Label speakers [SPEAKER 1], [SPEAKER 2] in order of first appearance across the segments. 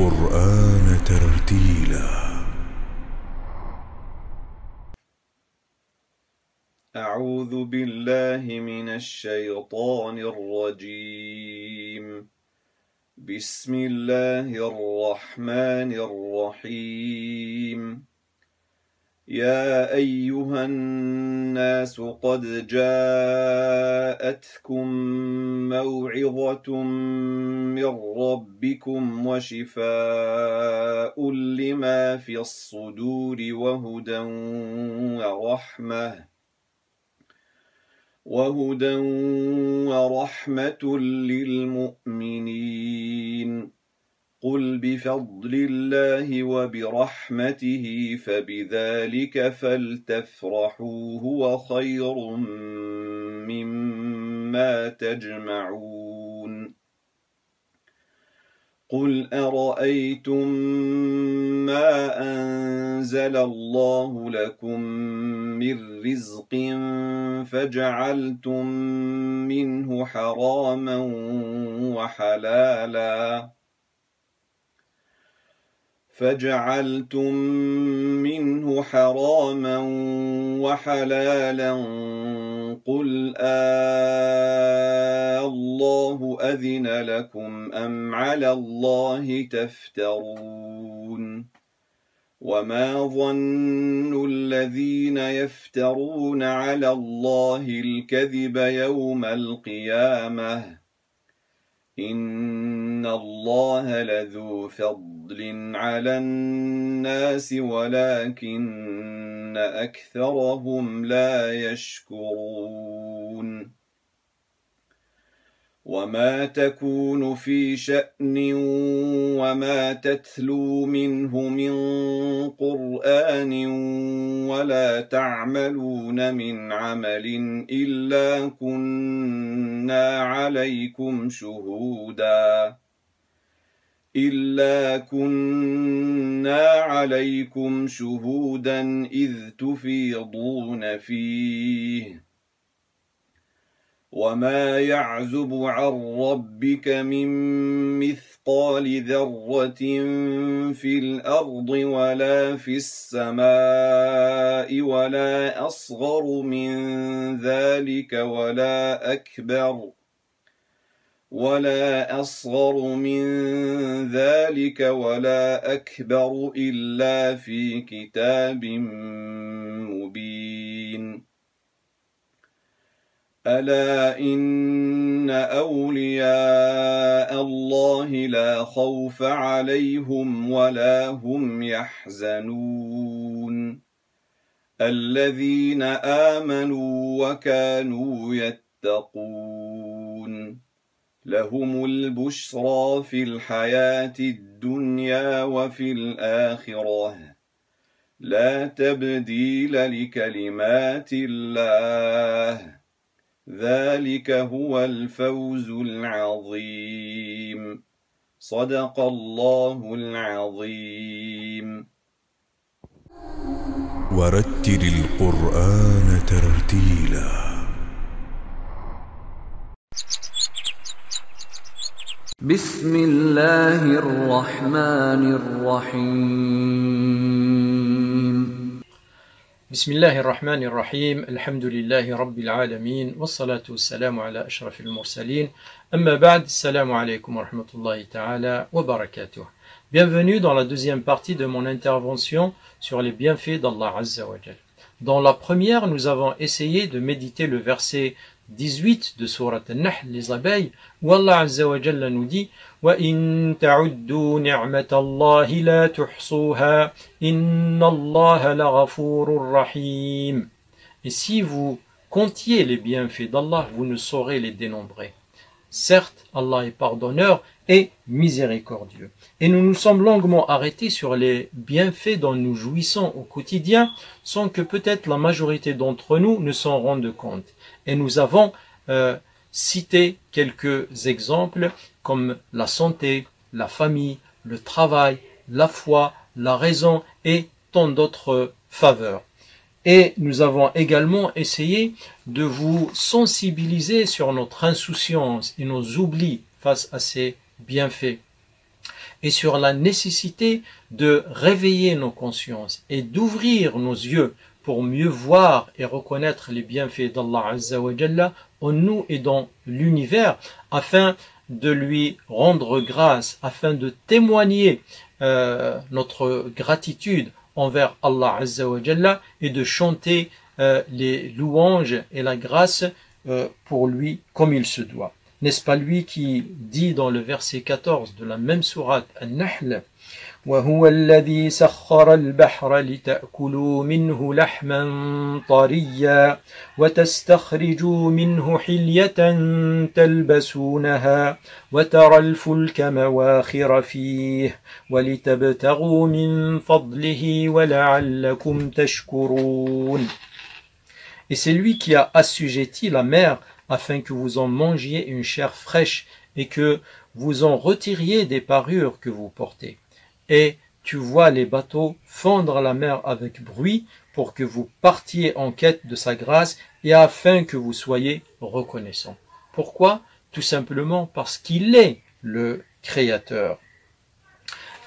[SPEAKER 1] القرآن ترتيلا.
[SPEAKER 2] أعوذ بالله من الشيطان الرجيم. بسم الله الرحمن الرحيم. يا أيها الناس قد جاءتكم موعظة من ربكم وشفاء لما في الصدور وهدى ورحمة للمؤمنين. قل بفضل الله وبرحمته فبذلك فلتفرحوا هو خير مما تجمعون. قل أرأيتم ما أنزل الله لكم من رزق فجعلتم منه حراما وحلالا قل الله أذن لكم أم على الله تفترون. وما ظن الذين يفترون على الله الكذب يوم القيامة إن الله لذو فضل على الناس ولكن أكثرهم لا يشكرون. وما تكون في شأن وما تتلو منه من قرآن ولا تعملون من عمل إلا كنا عليكم شهودا إذ تفيضون فيه. وما يعزب عن ربك من مثقال ذرة في الأرض ولا في السماء ولا أصغر من ذلك ولا أكبر إلا في كتاب مبين. ألا إن أولياء الله لا خوف عليهم ولا هم يحزنون الذين آمنوا وكانوا يتقون. لهم البشرى في الحياة الدنيا وفي الآخرة لا تبديل لكلمات الله ذلك هو الفوز العظيم. صدق الله العظيم.
[SPEAKER 1] ورتل القرآن ترتيلا.
[SPEAKER 3] بسم الله الرحمن الرحيم.
[SPEAKER 4] بسم الله الرحمن الرحيم. الحمد لله رب العالمين والصلاة والسلام على أشرف المرسلين. أما بعد, السلام عليكم wa rahmatullahi ta'ala wa barakatuh. Bienvenue dans la deuxième partie de mon intervention sur les bienfaits d'Allah Azza wa Jal. Dans la première, nous avons essayé de méditer le verset 18 de Sourate An-Nahl, les abeilles, où Allah Azza wa Jalla nous dit وَإِن تَعُدُّوا نِعْمَةَ اللَّهِ لَا تُحْصُوهَا إِنَّ اللَّهَ لَغَفُورٌ رَحِيمٌ. Et si vous comptiez les bienfaits d'Allah, vous ne saurez les dénombrer. Certes, Allah est pardonneur et miséricordieux. Et nous nous sommes longuement arrêtés sur les bienfaits dont nous jouissons au quotidien, sans que peut-être la majorité d'entre nous ne s'en rendent compte. Et nous avons cité quelques exemples comme la santé, la famille, le travail, la foi, la raison et tant d'autres faveurs. Et nous avons également essayé de vous sensibiliser sur notre insouciance et nos oublis face à ces bienfaits. et sur la nécessité de réveiller nos consciences et d'ouvrir nos yeux pour mieux voir et reconnaître les bienfaits d'Allah Azza wa Jalla en nous et dans l'univers, afin de lui rendre grâce, afin de témoigner notre gratitude envers Allah Azza wa Jalla et de chanter les louanges et la grâce pour lui comme il se doit. N'est-ce pas lui qui dit dans le verset 14 de la même sourate An-Nahl: وَهُوَ الَّذِي سَخَّرَ الْبَحْرَ لِتَأْكُلُوا مِنْهُ لَحْمًا طَرِيًّا وَتَسْتَخْرِجُوا مِنْهُ حِلْيَةً تَلْبَسُونَهَا وَتَرَى الْفُلْكَ مَوَاخِرَ فِيهِ وَلِتَبْتَغُوا مِنْ فَضْلِهِ وَلَعَلَّكُمْ تَشْكُرُونَ. Et c'est lui qui a assujetti la mer afin que vous en mangiez une chair fraîche et que vous en retiriez des parures que vous portez. Et tu vois les bateaux fondre la mer avec bruit pour que vous partiez en quête de sa grâce et afin que vous soyez reconnaissants. Pourquoi? Tout simplement parce qu'il est le Créateur.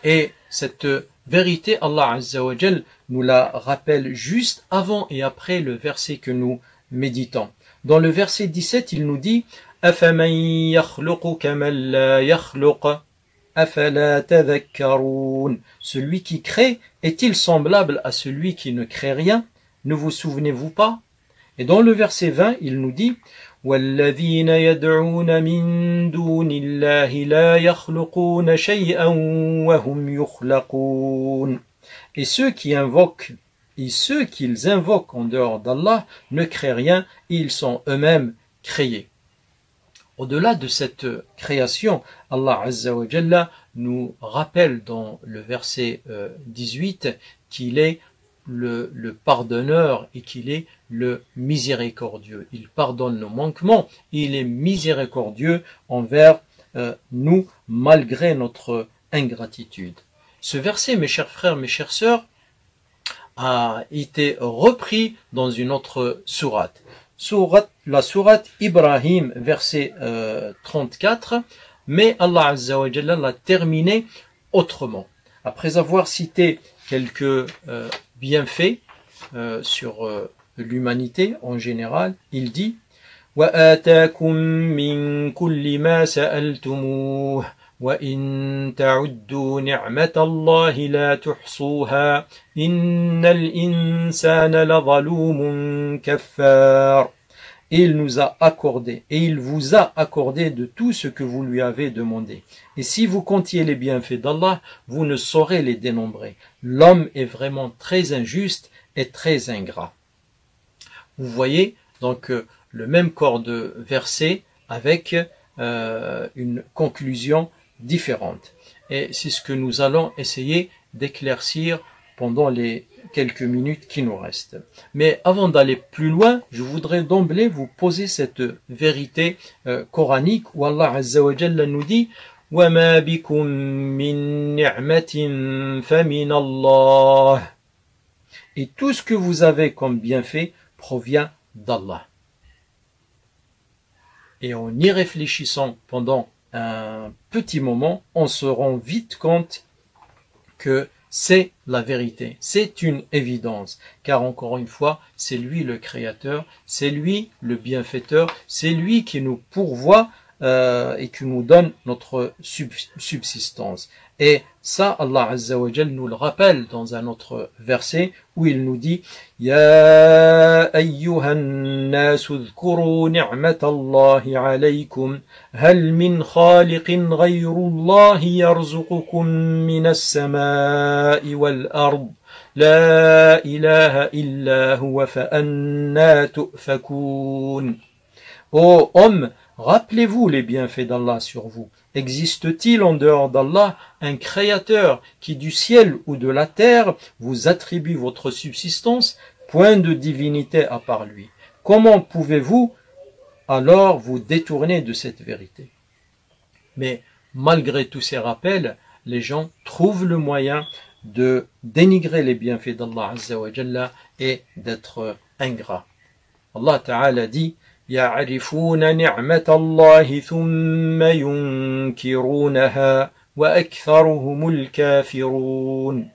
[SPEAKER 4] Et cette vérité, Allah Azza wa Jal nous la rappelle juste avant et après le verset que nous méditons. Dans le verset 17, il nous dit: أَفَمَنْ يَخْلُقُ كَمَنْ لَا يَخْلُقُ أَفَلَا تَذَكَّرُونَ. Celui qui crée est-il semblable à celui qui ne crée rien? Ne vous souvenez-vous pas? Et dans le verset 20, il nous dit: وَالَّذِينَ يَدْعُونَ مِن دُونِ اللَّهِ لَا يَخْلُقُونَ شَيْئًا وَهُمْ يُخْلَقُونَ. Et ceux qu'ils invoquent en dehors d'Allah ne créent rien, ils sont eux-mêmes créés. Au-delà de cette création, Allah Azza wa Jalla nous rappelle dans le verset 18 qu'il est le pardonneur et qu'il est le miséricordieux. Il pardonne nos manquements, il est miséricordieux envers nous malgré notre ingratitude. Ce verset, mes chers frères, mes chères sœurs, a été repris dans une autre sourate. La sourate Ibrahim, verset 34, mais Allah Azza wa Jalla l'a terminé autrement. Après avoir cité quelques bienfaits sur l'humanité en général, il dit: وَآتَاكُم مِّن كُلِّ مَا سَأَلْتُمُوهُ وَإِن تَعُدُّوا نِعْمَةَ اللَّهِ لَا تُحْصُوهَا إِنَّ الْإِنسَانَ لَظَلُومٌ كَفَّارٌ. Il nous a accordé, et il vous a accordé de tout ce que vous lui avez demandé. Et si vous comptiez les bienfaits d'Allah, vous ne saurez les dénombrer. L'homme est vraiment très injuste et très ingrat. Vous voyez donc le même corps de verset avec une conclusion différente. Et c'est ce que nous allons essayer d'éclaircir pendant les quelques minutes qui nous restent. Mais avant d'aller plus loin, je voudrais d'emblée vous poser cette vérité coranique où Allah Azza wa Jalla nous dit: وَمَا بِكُم مِّن نِعْمَةٍ فَمِنَ اللَّهِ. Et tout ce que vous avez comme bienfait provient d'Allah. Et en y réfléchissant pendant un petit moment, on se rend vite compte que c'est la vérité, c'est une évidence, car encore une fois, c'est lui le créateur, c'est lui le bienfaiteur, c'est lui qui nous pourvoit et qui nous donne notre subsistance. Et ça, Allah Azza wa Jal nous le rappelle dans un autre verset où il nous dit: Ya ayyuhan nas udhkuru ni'matallahi alaykum hal min khaliqin ghayru Allahi yarzuqukum minas samai wal ard la ilaha illa huwa fa anna tu'fakun. Ô hommes, rappelez-vous les bienfaits d'Allah sur vous. Existe-t-il en dehors d'Allah un créateur qui du ciel ou de la terre vous attribue votre subsistance? Point de divinité à part lui. Comment pouvez-vous alors vous détourner de cette vérité? Mais malgré tous ces rappels, les gens trouvent le moyen de dénigrer les bienfaits d'Allah Azza wa Jalla et d'être ingrats. Allah Ta'ala dit: يعرفون نعمة الله ثم ينكرونها وأكثرهم الكافرون.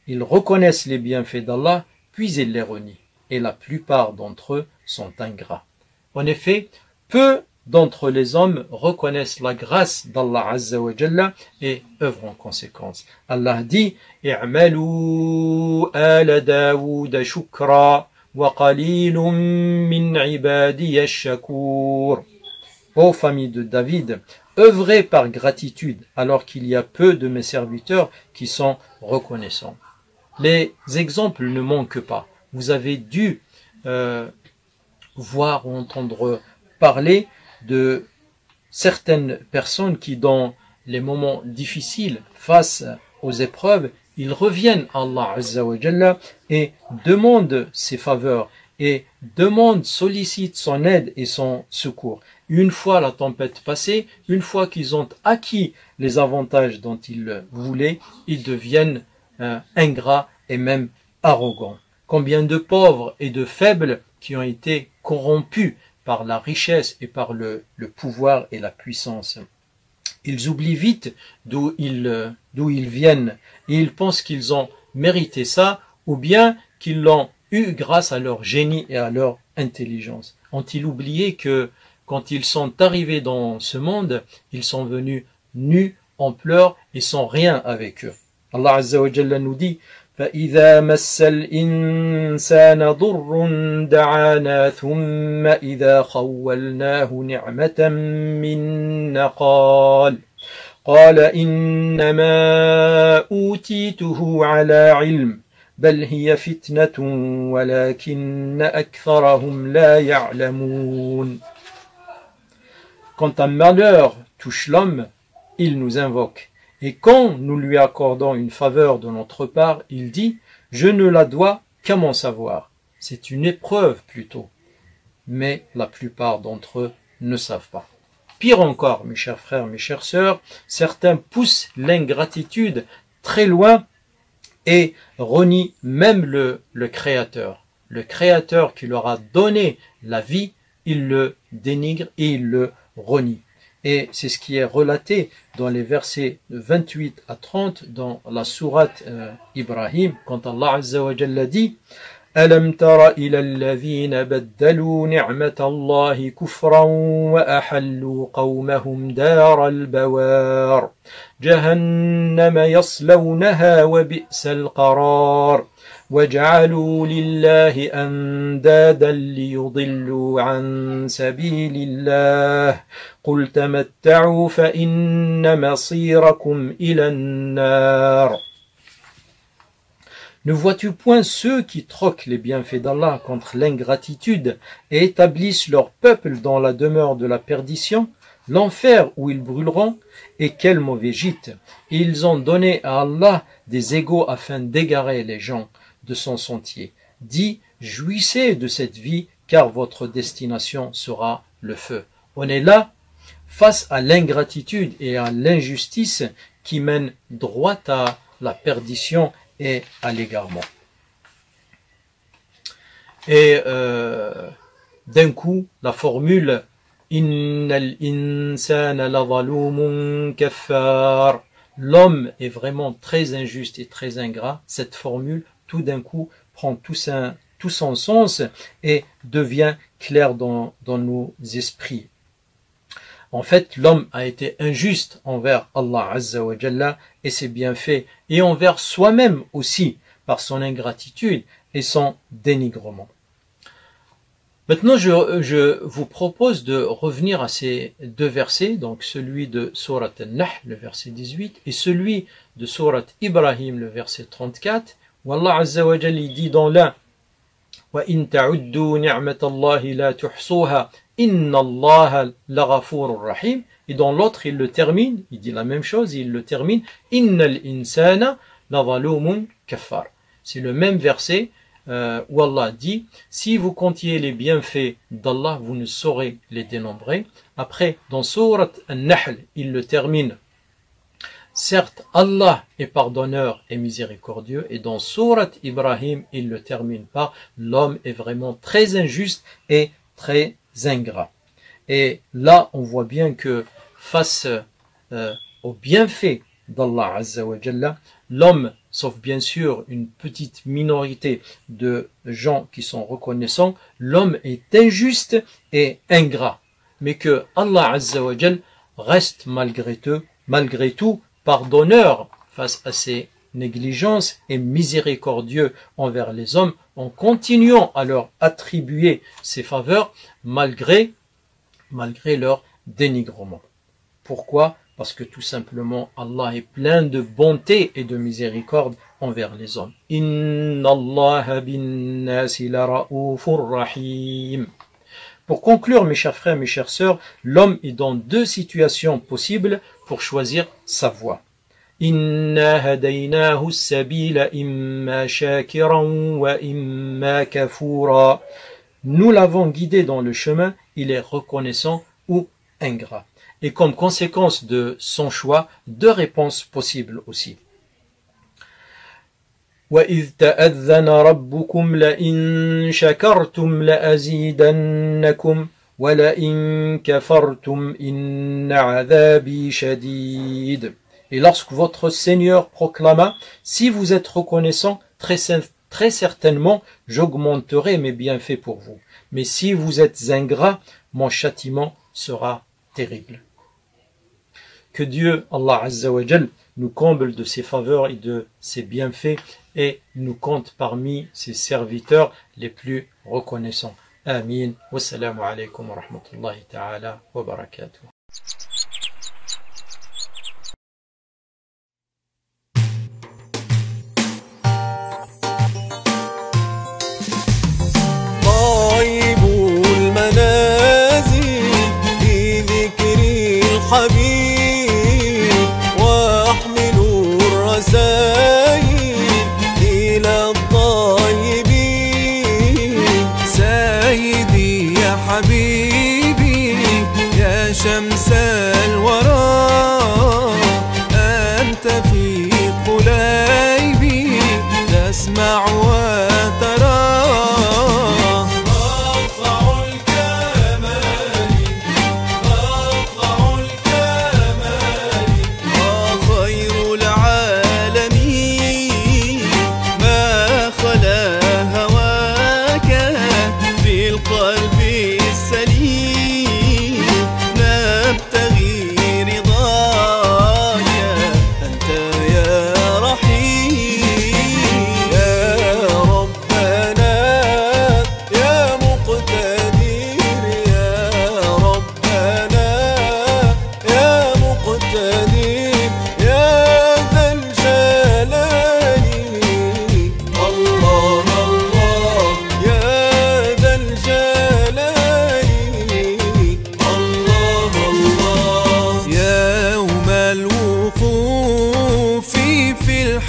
[SPEAKER 4] Ils reconnaissent les bienfaits d'Allah, puis ils les renient, et la plupart d'entre eux sont ingrats. En effet, peu d'entre les hommes reconnaissent la grâce d'Allah Azza wa Jalla et œuvrent en conséquence. Allah dit « I'malou ala Daoud shukra wa qalilun min ibadiya shakur » Ô famille de David, œuvrez par gratitude alors qu'il y a peu de mes serviteurs qui sont reconnaissants. Les exemples ne manquent pas. Vous avez dû voir ou entendre parler de certaines personnes qui, dans les moments difficiles, face aux épreuves, ils reviennent à Allah Azza wa Jalla et demandent ses faveurs et sollicitent son aide et son secours. Une fois la tempête passée, une fois qu'ils ont acquis les avantages dont ils voulaient, ils deviennent ingrats et même arrogants. Combien de pauvres et de faibles qui ont été corrompus par la richesse et par le pouvoir et la puissance. Ils oublient vite d'où ils viennent et ils pensent qu'ils ont mérité ça ou bien qu'ils l'ont eu grâce à leur génie et à leur intelligence. Ont-ils oublié que quand ils sont arrivés dans ce monde, ils sont venus nus, en pleurs et sans rien avec eux. Allah Azza wa Jalla nous dit فإذا مس الإنسان ضر دعانا ثم إذا خولناه نعمة منا قال إنما أوتيته على علم بل هي فتنة ولكن أكثرهم لا يعلمون. Quand un malheur touche l'homme, il nous invoque. Et quand nous lui accordons une faveur de notre part, il dit « Je ne la dois qu'à mon savoir ». C'est une épreuve plutôt. Mais la plupart d'entre eux ne savent pas. Pire encore, mes chers frères, mes chères sœurs, certains poussent l'ingratitude très loin et renient même le Créateur. Le Créateur qui leur a donné la vie, il le dénigre et il le renie. Et c'est ce qui est relaté dans les versets 28 à 30 dans la sourate Ibrahim, quand Allah Azza wa Jalla dit أَلَمْ تَرَ إِلَى الَّذِينَ بَدَّلُوا نِعْمَةَ اللَّهِ كُفْرًا وَأَحَلُّوا قَوْمَهُمْ دَارَ الْبَوَارِ جَهَنَّمَ يَصْلَوْنَهَا وَبِئْسَ الْقَرَارِ وَجَعَلُوا لِلَّهِ أَنْدَادًا لِيُضِلُّوا عَنْ سَبِيلِ اللَّهِ قُلْ تَمَتَّعُوا فَإِنَّ مَصِيرَكُمْ إِلَى النَّارِ. Ne vois-tu point ceux qui troquent les bienfaits d'Allah contre l'ingratitude et établissent leur peuple dans la demeure de la perdition, l'enfer où ils brûleront, et quel mauvais gîte! Ils ont donné à Allah des égaux afin d'égarer les gens de son sentier. Dis, jouissez de cette vie, car votre destination sera le feu. On est là, face à l'ingratitude et à l'injustice qui mènent droit à la perdition et à l'égarement. Et d'un coup, la formule Innal insana lazalumun kaffar. L'homme est vraiment très injuste et très ingrat. Cette formule, tout d'un coup, prend tout son sens et devient claire dans nos esprits. En fait, l'homme a été injuste envers Allah Azza wa Jalla et ses bienfaits, et envers soi-même aussi, par son ingratitude et son dénigrement. Maintenant, je vous propose de revenir à ces deux versets, donc celui de Surat An-Nahl, le verset 18, et celui de Surat Ibrahim, le verset 34, où Allah Azza wa Jalla dit dans l'un وَإِن تَعُدُّوا نِعْمَةَ اللَّهِ لَا تُحْصُوهَا إِنَّ اللَّهَ لَغَفُورٌ رَحِيمٌ. Et dans l'autre, il le termine, il dit la même chose, il le termine Innal insana lazalumun kaffar. C'est le même verset où Allah dit si vous comptiez les bienfaits d'Allah, vous ne saurez les dénombrer. Après, dans Surat An-Nahl, il le termine certes, Allah est pardonneur et miséricordieux, et dans Surat Ibrahim, il le termine par l'homme est vraiment très injuste et très ingrat. Et là, on voit bien que face aux bienfaits d'Allah Azza wa Jalla, l'homme, sauf bien sûr une petite minorité de gens qui sont reconnaissants, l'homme est injuste et ingrat. Mais que Allah Azza wa Jalla reste malgré tout pardonneur face à ses négligences et miséricordieux envers les hommes en continuant à leur attribuer ses faveurs malgré leur dénigrement. Pourquoi? Parce que tout simplement Allah est plein de bonté et de miséricorde envers les hommes. Inna Allaha bin nasi la ra'ufur rahim. Pour conclure, mes chers frères, mes chères sœurs, l'homme est dans deux situations possibles pour choisir sa voie. Inna hadaynahu as-sabila imma shakiran wa imma kafura. Nous l'avons guidé dans le chemin, il est reconnaissant ou ingrat. Et comme conséquence de son choix, deux réponses possibles aussi. وَإِذْ تَأَذَّنَ رَبُّكُمْ لَئِن شَكَرْتُمْ لَأَزِيدَنَّكُمْ وَلَئِن كَفَرْتُمْ إِنَّ عَذَابِي شَدِيدٌ. Et lorsque votre Seigneur proclama, si vous êtes reconnaissant, très certainement, j'augmenterai mes bienfaits pour vous. Mais si vous êtes ingrat, mon châtiment sera terrible. Que Dieu, Allah Azza wa Jal, nous comble de ses faveurs et de ses bienfaits et nous compte parmi ses serviteurs les plus reconnaissants. Amin. Wassalamu alaikum wa rahmatullahi ta'ala wa barakatuh.
[SPEAKER 5] حبيب واحملوا الرسائل إلى الطيبين سيدي يا حبيبي يا شمس الورى أنت في قليبي تسمع وترى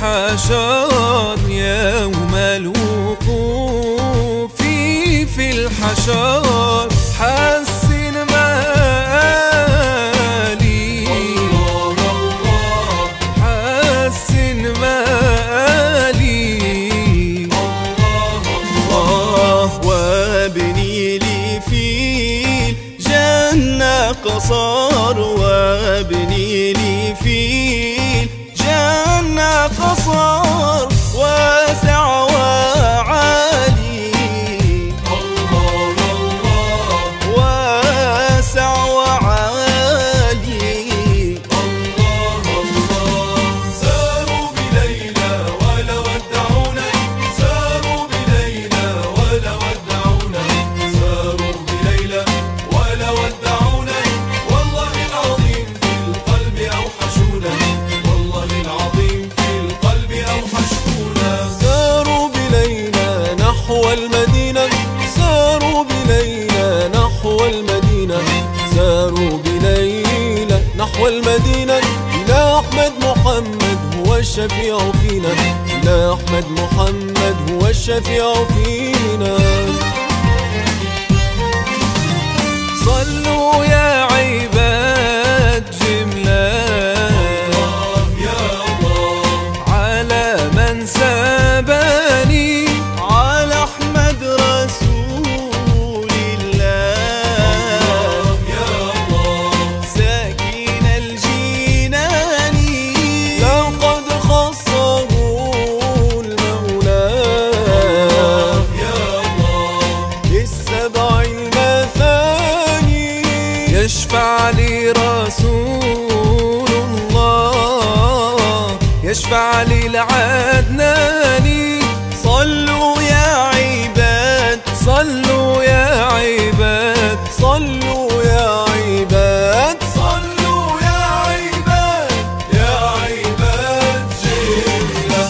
[SPEAKER 5] الحشر يوم الوقوف في الحشر حسن مآلي حسن مآلي وابني لي في الجنة قصر وابني لي في الجنة قصر واسع وعالي الله الله واسع وعالي الله الله ساروا بليلى ولا ودعونا ساروا بليلى ولا ودعونا ساروا بليلى ولا ودعونا والله العظيم في القلب أوحشونا والله العظيم في القلب أوحشونا ساروا بليلى نحو المدينة ساروا بليلى نحو المدينة ساروا بليلى نحو المدينة إلى أحمد محمد هو الشفيع فينا إلى أحمد محمد هو الشفيع فينا صلوا يا عباد جملة على من سباني على أحمد رسول الله ساكن الجنان يشفع لي رسول الله يشفع لي العدناني صلوا يا عباد صلوا يا عباد صلوا يا عباد صلوا يا عباد يا عباد جملة.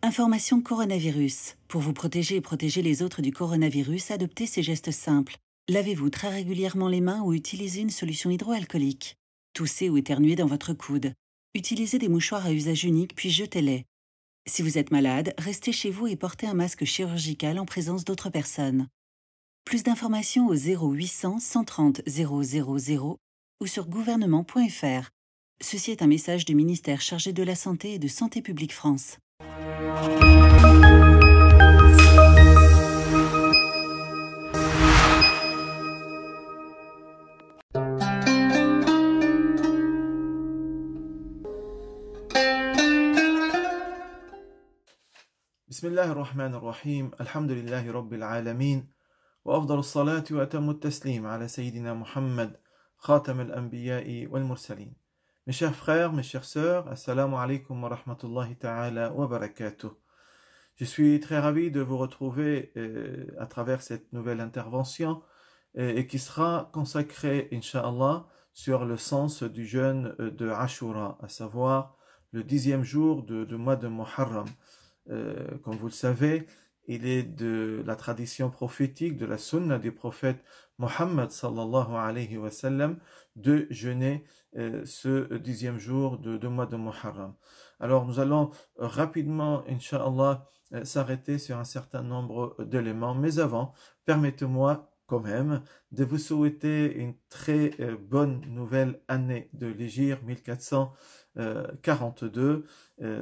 [SPEAKER 6] Information coronavirus. Pour vous protéger et protéger les autres du coronavirus, adoptez ces gestes simples. Lavez-vous très régulièrement les mains ou utilisez une solution hydroalcoolique. Toussez ou éternuez dans votre coude. Utilisez des mouchoirs à usage unique puis jetez-les. Si vous êtes malade, restez chez vous et portez un masque chirurgical en présence d'autres personnes. Plus d'informations au 0800 130 000 ou sur gouvernement.fr. Ceci est un message du ministère chargé de la Santé et de Santé publique France.
[SPEAKER 7] بسم الله الرحمن الرحيم الحمد لله رب العالمين وأفضل الصلاة وأتم التسليم على سيدنا محمد خاتم الأنبياء والمرسلين. Mes chers frères, mes chères sœurs, assalamu alaikum wa rahmatullahi ta'ala wa barakatuh. Je suis très ravi de vous retrouver à travers cette nouvelle intervention et qui sera consacrée, Inch'Allah, sur le sens du jeûne de Ashura, à savoir le 10e jour du mois de Muharram. Comme vous le savez, il est de la tradition prophétique, de la sunna du prophète Mohammed sallallahu alayhi wa sallam de jeûner ce 10e jour du mois de Muharram. Alors nous allons rapidement, Inch'Allah, s'arrêter sur un certain nombre d'éléments, mais avant, permettez-moi quand même de vous souhaiter une très bonne nouvelle année de l'Hégire 1442,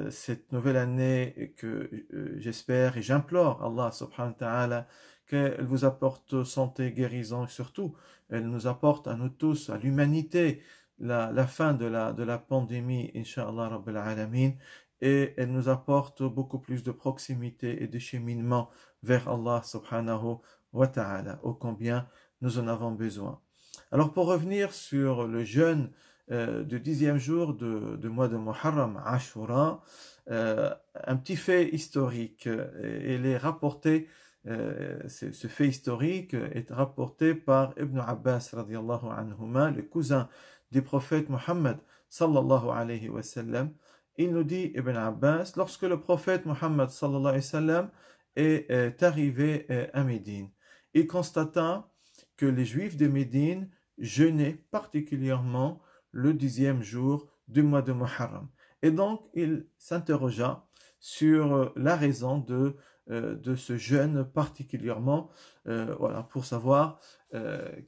[SPEAKER 7] cette nouvelle année que j'espère et j'implore Allah subhanahu wa ta'ala qu'elle vous apporte santé, guérison et surtout elle nous apporte à nous tous, à l'humanité, la fin de la pandémie, Inch'Allah Rabbil Alamin, et elle nous apporte beaucoup plus de proximité et de cheminement vers Allah subhanahu wa ta'ala, ô combien nous en avons besoin. Alors pour revenir sur le jeûne du 10e jour du mois de Muharram, Ashura, un petit fait historique, il est rapporté, ce fait historique est rapporté par Ibn Abbas radiallahu anhuma, le cousin du prophète Muhammad sallallahu alayhi wa sallam. Il nous dit, Ibn Abbas, lorsque le prophète Muhammad sallallahu alayhi wa sallam est arrivé à Médine, il constata que les Juifs de Médine jeûnaient particulièrement le 10e jour du mois de Muharram. Et donc, il s'interrogea sur la raison de ce jeûne particulièrement, voilà, pour savoir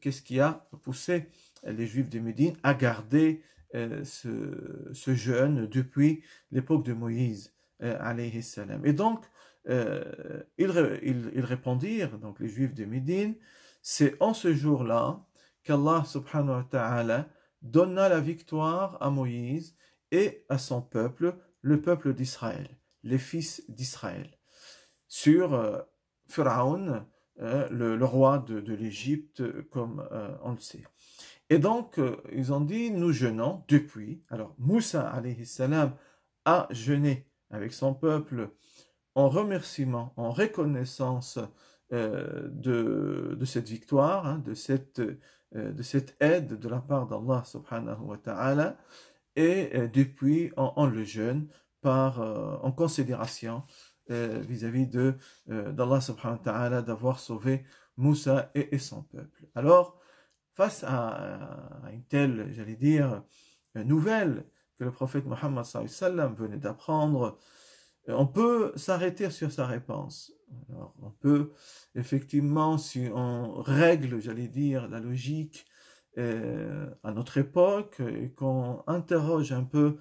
[SPEAKER 7] qu'est-ce qui a poussé les Juifs de Médine à garder ce jeûne depuis l'époque de Moïse, alayhi salam. Et donc, ils répondirent, donc les Juifs de Médine, c'est en ce jour-là qu'Allah subhanahu wa ta'ala donna la victoire à Moïse et à son peuple, le peuple d'Israël, les fils d'Israël, sur Pharaon, le roi de l'Égypte, comme on le sait. Et donc, ils ont dit, nous jeûnons depuis. Alors, Moussa, alayhi salam, a jeûné avec son peuple en remerciement, en reconnaissance de cette victoire, hein, de cette aide de la part d'Allah subhanahu wa ta'ala, et depuis on le jeûne en considération vis-à-vis d'Allah subhanahu wa ta'ala d'avoir sauvé Moussa et son peuple. Alors, face à une telle, j'allais dire, nouvelle que le prophète Mohammed sallallahu alayhi wa sallam venait d'apprendre, on peut s'arrêter sur sa réponse. Alors, on peut, effectivement, si on règle, j'allais dire, la logique à notre époque, et qu'on interroge un peu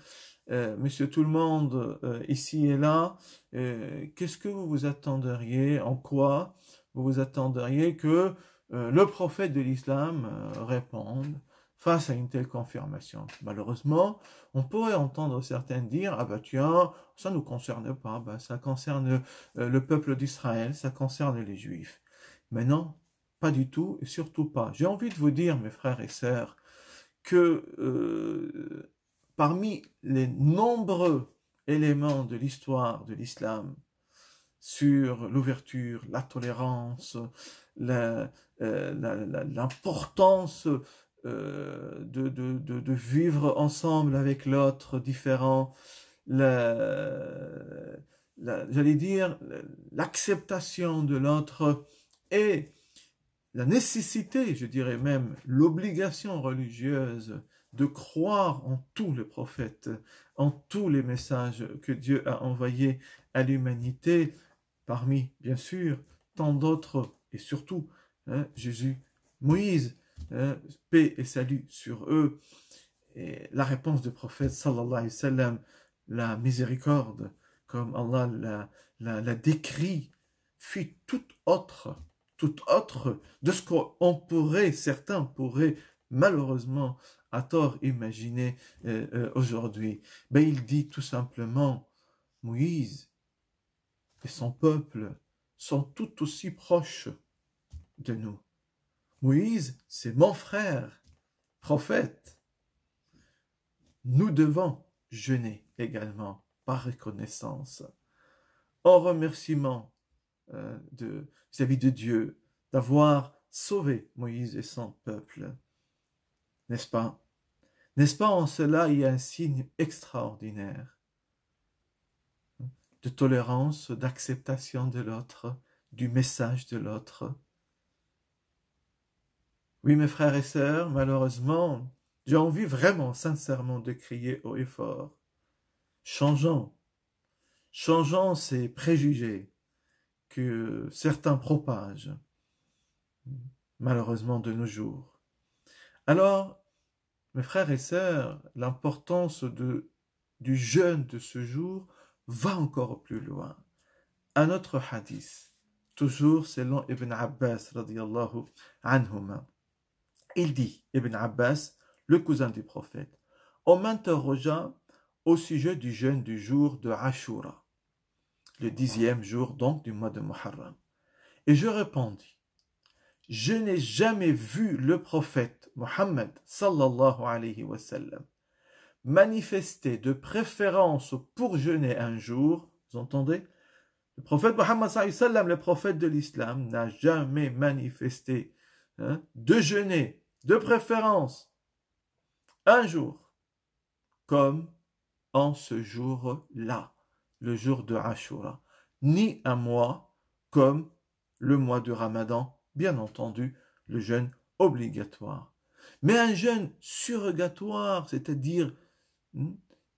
[SPEAKER 7] Monsieur Tout-le-Monde ici et là, qu'est-ce que vous vous attendriez, en quoi vous vous attendriez que le prophète de l'islam réponde face à une telle confirmation? Malheureusement, on pourrait entendre certains dire, ah ben tiens, ça ne nous concerne pas, ben, ça concerne le peuple d'Israël, ça concerne les Juifs. Mais non, pas du tout, et surtout pas. J'ai envie de vous dire, mes frères et sœurs, que parmi les nombreux éléments de l'histoire de l'islam sur l'ouverture, la tolérance, l'importance de vivre ensemble avec l'autre différent, j'allais dire, l'acceptation de l'autre et la nécessité, je dirais même l'obligation religieuse de croire en tous les prophètes, en tous les messages que Dieu a envoyés à l'humanité, parmi, bien sûr, tant d'autres, et surtout Jésus, Moïse, paix et salut sur eux. Et la réponse du prophète, sallallahu alayhi wa sallam, la miséricorde, comme Allah l'a décrit, fut toute autre de ce qu'on pourrait, certains pourraient malheureusement à tort imaginer aujourd'hui. Ben, il dit tout simplement, Moïse et son peuple sont tout aussi proches de nous. Moïse, c'est mon frère, prophète. Nous devons jeûner également par reconnaissance, en remerciement vis-à-vis de Dieu d'avoir sauvé Moïse et son peuple. N'est-ce pas? N'est-ce pas en cela il y a un signe extraordinaire de tolérance, d'acceptation de l'autre, du message de l'autre? Oui, mes frères et sœurs, malheureusement, j'ai envie vraiment, sincèrement, de crier haut et fort. Changeons ces préjugés que certains propagent, malheureusement de nos jours. Alors, mes frères et sœurs, l'importance du jeûne de ce jour va encore plus loin. Un autre hadith, toujours selon Ibn Abbas, radiyallahu anhuma, il dit, Ibn Abbas, le cousin du prophète, on m'interrogea au sujet du jeûne du jour de Ashura, le 10e jour donc du mois de Muharram. Et je répondis, je n'ai jamais vu le prophète Mohammed sallallahu alayhi wa sallam manifester de préférence pour jeûner un jour. Vous entendez? Le prophète Mohammed sallallahu alayhi wa sallam, le prophète de l'islam, n'a jamais manifesté de jeûner de préférence un jour comme en ce jour-là, le jour de Ashura, ni un mois comme le mois de Ramadan, bien entendu, le jeûne obligatoire. Mais un jeûne surrogatoire, c'est-à-dire,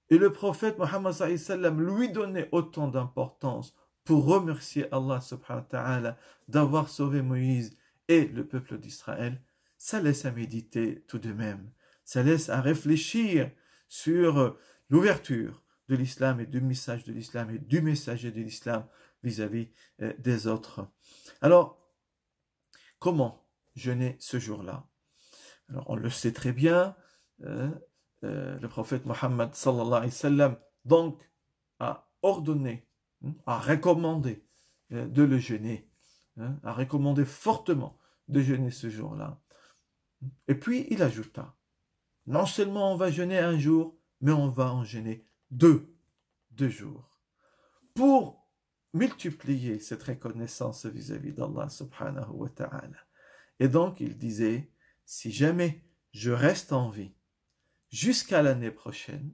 [SPEAKER 7] et le prophète Mohammed sallallahu alayhi wa sallam lui donnait autant d'importance pour remercier Allah subhanahu wa ta'ala d'avoir sauvé Moïse et le peuple d'Israël, ça laisse à méditer tout de même, ça laisse à réfléchir sur l'ouverture de l'islam et du message de l'islam et du messager de l'islam vis-à-vis des autres. Alors, comment jeûner ce jour-là? Alors, on le sait très bien, le prophète Mohammed sallallahu alayhi wa sallam donc a ordonné, a recommandé de le jeûner, a recommandé fortement de jeûner ce jour-là. Et puis il ajouta, non seulement on va jeûner un jour, mais on va en jeûner deux jours, pour multiplier cette reconnaissance vis-à-vis d'Allah subhanahu wa ta'ala. Et donc il disait, si jamais je reste en vie jusqu'à l'année prochaine,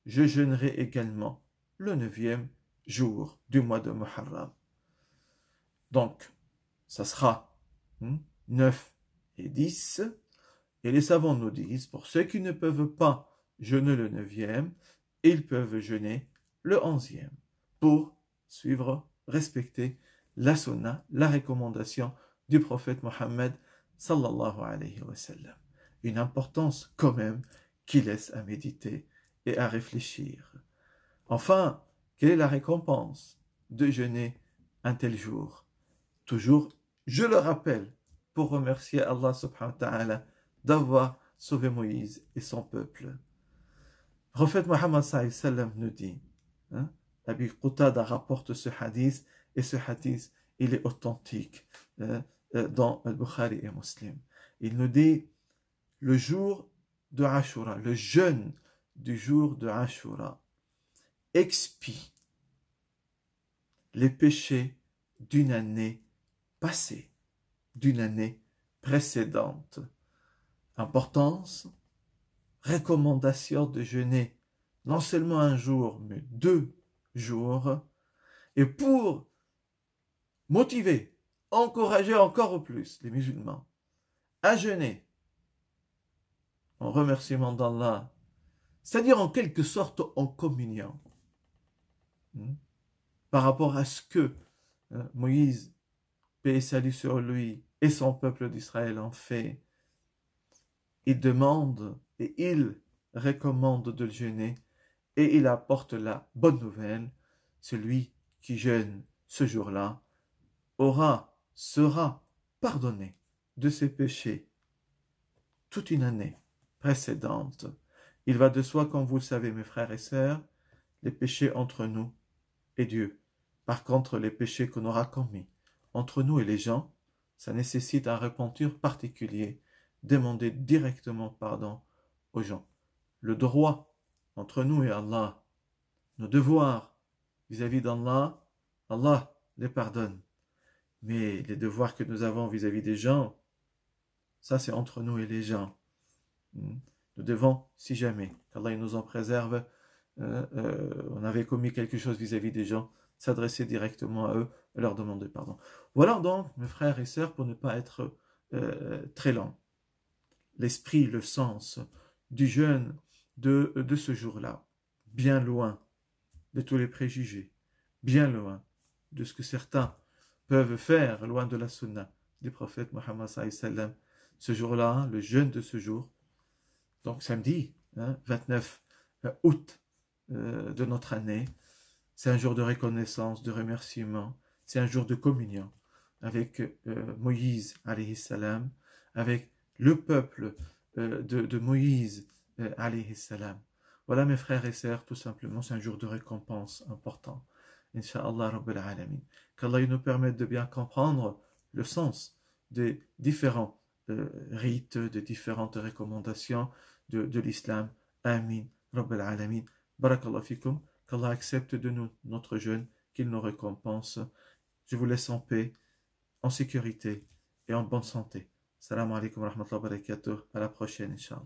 [SPEAKER 7] je jeûnerai également le 9e jour du mois de Muharram. Donc, ça sera 9 et 10, et les savants nous disent, pour ceux qui ne peuvent pas jeûner le 9e, ils peuvent jeûner le 11e, pour suivre, respecter la sunna, la recommandation du prophète Mohammed sallallahu alayhi wa sallam. Une importance quand même qui laisse à méditer et à réfléchir. Enfin, quelle est la récompense de jeûner un tel jour? Toujours, je le rappelle, pour remercier Allah subhanahu wa ta'ala d'avoir sauvé Moïse et son peuple. Le prophète Mohammed sallallahu alayhi wa sallam nous dit, hein, Abi Qutada rapporte ce hadith, et ce hadith, il est authentique dans Al-Bukhari et Muslim. Il nous dit, le jour de Ashura, le jeûne du jour de Ashura, expie les péchés d'une année passée, d'une année précédente. Importance, recommandation de jeûner non seulement un jour, mais 2 jours, et pour motiver, encourager encore plus les musulmans à jeûner en remerciement d'Allah, c'est-à-dire en quelque sorte en communion, par rapport à ce que Moïse, paix et salut sur lui, et son peuple d'Israël ont fait. Il demande et il recommande de le jeûner, et il apporte la bonne nouvelle, celui qui jeûne ce jour-là sera pardonné de ses péchés toute une année précédente. Il va de soi, comme vous le savez mes frères et sœurs, les péchés entre nous et Dieu. Par contre, les péchés qu'on aura commis entre nous et les gens, ça nécessite un repentir particulier, demander directement pardon aux gens. Le droit entre nous et Allah, nos devoirs vis-à-vis d'Allah, Allah les pardonne. Mais les devoirs que nous avons vis-à-vis des gens, ça c'est entre nous et les gens. Nous devons, si jamais, qu'Allah nous en préserve, on avait commis quelque chose vis-à-vis des gens, s'adresser directement à eux et leur demander pardon. Voilà donc, mes frères et sœurs, pour ne pas être très lent, l'esprit, le sens du jeûne de ce jour-là, bien loin de tous les préjugés, bien loin de ce que certains peuvent faire, loin de la sunna du prophète Mohammed sallallahu alayhi wa sallam. Ce jour-là, le jeûne de ce jour, donc samedi, 29 août de notre année, c'est un jour de reconnaissance, de remerciement, c'est un jour de communion avec Moïse alayhi salam, avec le peuple de Moïse alayhi salam. Voilà mes frères et sœurs, tout simplement, c'est un jour de récompense important. Inch'Allah Rabbil Alamin. Qu'Allah nous permette de bien comprendre le sens des différents rites, des différentes recommandations de l'islam. Amin Rabbil Alamin. Barakallahu fikum. Qu'Allah accepte de nous notre jeûne, qu'il nous récompense. Je vous laisse en paix, en sécurité et en bonne santé. Salam alaikum wa rahmatullahi wa barakatuh. À la prochaine, Inch'Allah.